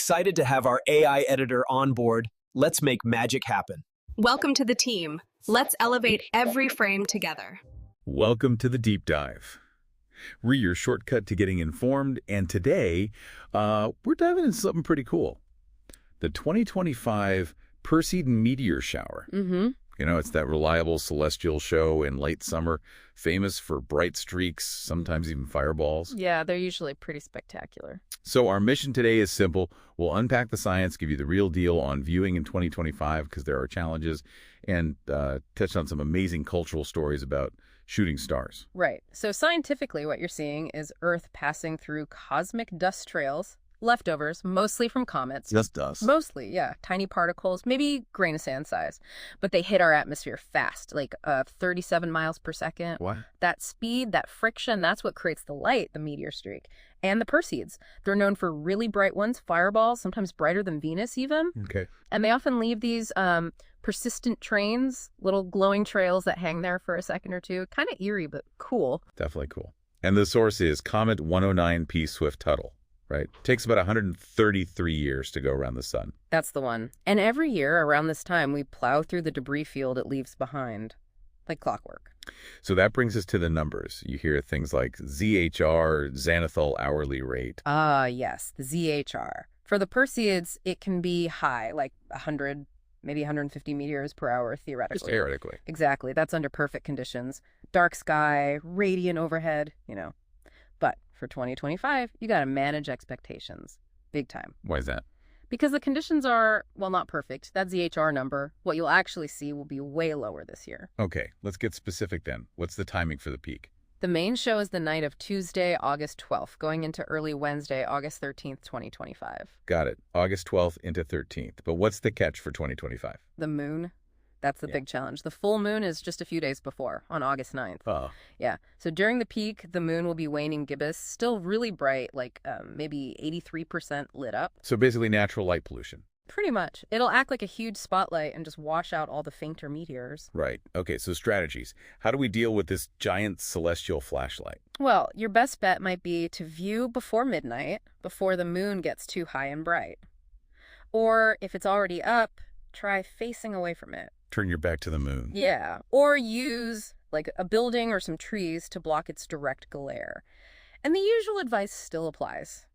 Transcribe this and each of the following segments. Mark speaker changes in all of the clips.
Speaker 1: excited to have our AI editor on board. Let's make magic happen.
Speaker 2: Welcome to the team. Let's elevate every frame together.
Speaker 3: Welcome to the deep dive. We're your shortcut to getting informed, and today we're diving into something pretty cool. The 2025 Perseid meteor shower. You know, it's that reliable celestial show in late summer, famous for bright streaks, sometimes even fireballs.
Speaker 4: Yeah, they're usually pretty spectacular.
Speaker 3: So our mission today is simple. We'll unpack the science, give you the real deal on viewing in 2025 because there are challenges, and touch on some amazing cultural stories about shooting stars.
Speaker 4: Right. So scientifically, what you're seeing is Earth passing through cosmic dust trails, leftovers, mostly from comets.
Speaker 3: Just dust.
Speaker 4: Mostly, yeah. Tiny particles, maybe grain of sand size. But they hit our atmosphere fast, like 37 miles per second.
Speaker 3: What?
Speaker 4: That speed, that friction, that's what creates the light, the meteor streak. And the Perseids. They're known for really bright ones, fireballs, sometimes brighter than Venus even.
Speaker 3: Okay.
Speaker 4: And they often leave these persistent trains, little glowing trails that hang there for a second or two. Kind of eerie, but cool.
Speaker 3: Definitely cool. And the source is Comet 109P Swift-Tuttle. Right. Takes about 133 years to go around the sun.
Speaker 4: That's the one. And every year around this time, we plow through the debris field it leaves behind, like clockwork.
Speaker 3: So that brings us to the numbers. You hear things like ZHR, Xanathol hourly rate.
Speaker 4: Ah, yes, the ZHR. For the Perseids, it can be high, like 100, maybe 150 meteors per hour, theoretically.
Speaker 3: Just theoretically.
Speaker 4: Exactly. That's under perfect conditions. Dark sky, radiant overhead, you know. But for 2025, you got to manage expectations. Big time.
Speaker 3: Why is that?
Speaker 4: Because the conditions are, well, not perfect. That ZHR number, what you'll actually see will be way lower this year.
Speaker 3: Okay, let's get specific then. What's the timing for the peak?
Speaker 4: The main show is the night of Tuesday, August 12th, going into early Wednesday, August 13th, 2025.
Speaker 3: Got it. August 12th into 13th. But what's the catch for 2025?
Speaker 4: The moon. That's the big challenge. The full moon is just a few days before, on August 9th.
Speaker 3: Oh.
Speaker 4: Yeah. So during the peak, the moon will be waning gibbous, still really bright, like maybe 83% lit up.
Speaker 3: So basically natural light pollution.
Speaker 4: Pretty much. It'll act like a huge spotlight and just wash out all the fainter meteors.
Speaker 3: Right. Okay, so strategies. How do we deal with this giant celestial flashlight?
Speaker 4: Well, your best bet might be to view before midnight, before the moon gets too high and bright. Or if it's already up, try facing away from it.
Speaker 3: Turn your back to the moon.
Speaker 4: Yeah. Or use like a building or some trees to block its direct glare. And the usual advice still applies.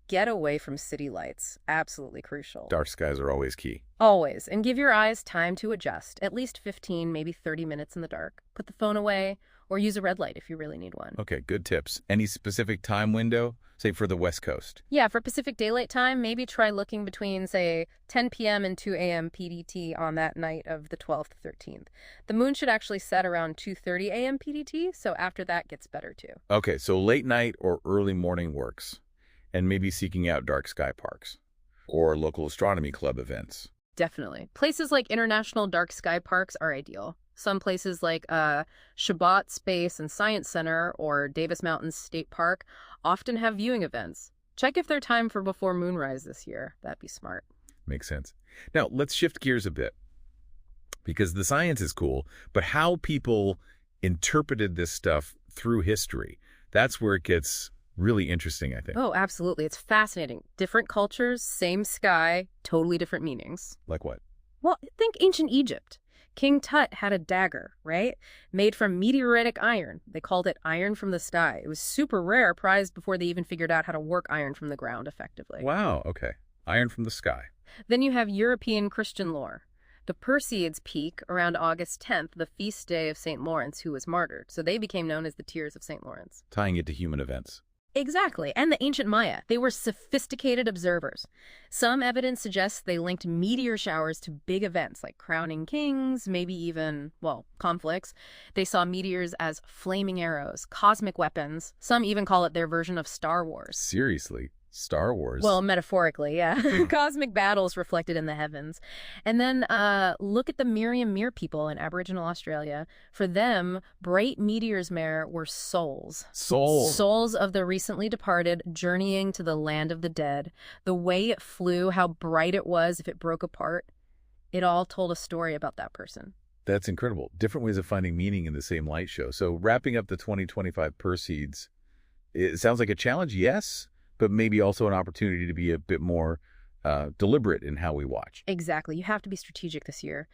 Speaker 4: Get away from city lights. Absolutely crucial.
Speaker 3: Dark skies are always key.
Speaker 4: Always. And give your eyes time to adjust. At least 15, maybe 30 minutes in the dark. Put the phone away or use a red light if you really need one.
Speaker 3: Okay, good tips. Any specific time window, say for the West Coast?
Speaker 4: Yeah, for Pacific Daylight Time, maybe try looking between, say, 10 p.m. and 2 a.m. PDT on that night of the 12th to 13th. The moon should actually set around 2:30 a.m. PDT, so after that gets better too.
Speaker 3: Okay, so late night or early morning works. And maybe seeking out dark sky parks or local astronomy club events.
Speaker 4: Definitely. Places like international dark sky parks are ideal. Some places like Shabbat Space and Science Center or Davis Mountains State Park often have viewing events. Check if they're timed for before moonrise this year. That'd be smart.
Speaker 3: Makes sense. Now, let's shift gears a bit because the science is cool, but how people interpreted this stuff through history, that's where it gets really interesting, I think.
Speaker 4: Oh, absolutely. It's fascinating. Different cultures, same sky, totally different meanings.
Speaker 3: Like what?
Speaker 4: Well, think ancient Egypt. King Tut had a dagger, right? Made from meteoritic iron. They called it iron from the sky. It was super rare, prized before they even figured out how to work iron from the ground effectively.
Speaker 3: Wow, okay. Iron from the sky.
Speaker 4: Then you have European Christian lore. The Perseids peak around August 10th, the feast day of St. Lawrence, who was martyred. So they became known as the Tears of St. Lawrence.
Speaker 3: Tying it to human events.
Speaker 4: Exactly. And the ancient Maya. They were sophisticated observers. Some evidence suggests they linked meteor showers to big events like crowning kings, maybe even, well, conflicts. They saw meteors as flaming arrows, cosmic weapons. Some even call it their version of Star Wars.
Speaker 3: Seriously? Star Wars?
Speaker 4: Well, metaphorically, yeah. Cosmic battles reflected in the heavens. And then look at the Miriam Mere people in Aboriginal Australia. For them, bright meteors were souls.
Speaker 3: Souls.
Speaker 4: Souls of the recently departed journeying to the land of the dead. The way it flew, how bright it was if it broke apart. It all told a story about that person.
Speaker 3: That's incredible. Different ways of finding meaning in the same light show. So wrapping up the 2025 Perseids, it sounds like a challenge, yes, but maybe also an opportunity to be a bit more deliberate in how we watch.
Speaker 4: Exactly. You have to be strategic this year.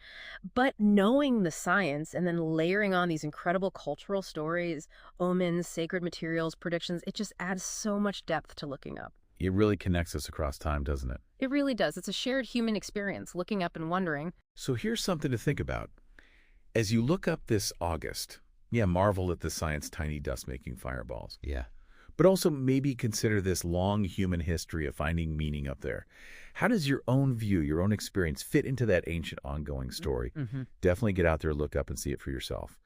Speaker 4: But knowing the science and then layering on these incredible cultural stories, omens, sacred materials, predictions, it just adds so much depth to looking up.
Speaker 3: It really connects us across time, doesn't it?
Speaker 4: It really does. It's a shared human experience, looking up and wondering.
Speaker 3: So here's something to think about. As you look up this August, marvel at the science tiny dust-making fireballs.
Speaker 5: Yeah.
Speaker 3: But also maybe consider this long human history of finding meaning up there. How does your own view, your own experience fit into that ancient ongoing story? Definitely get out there, look up, and see it for yourself.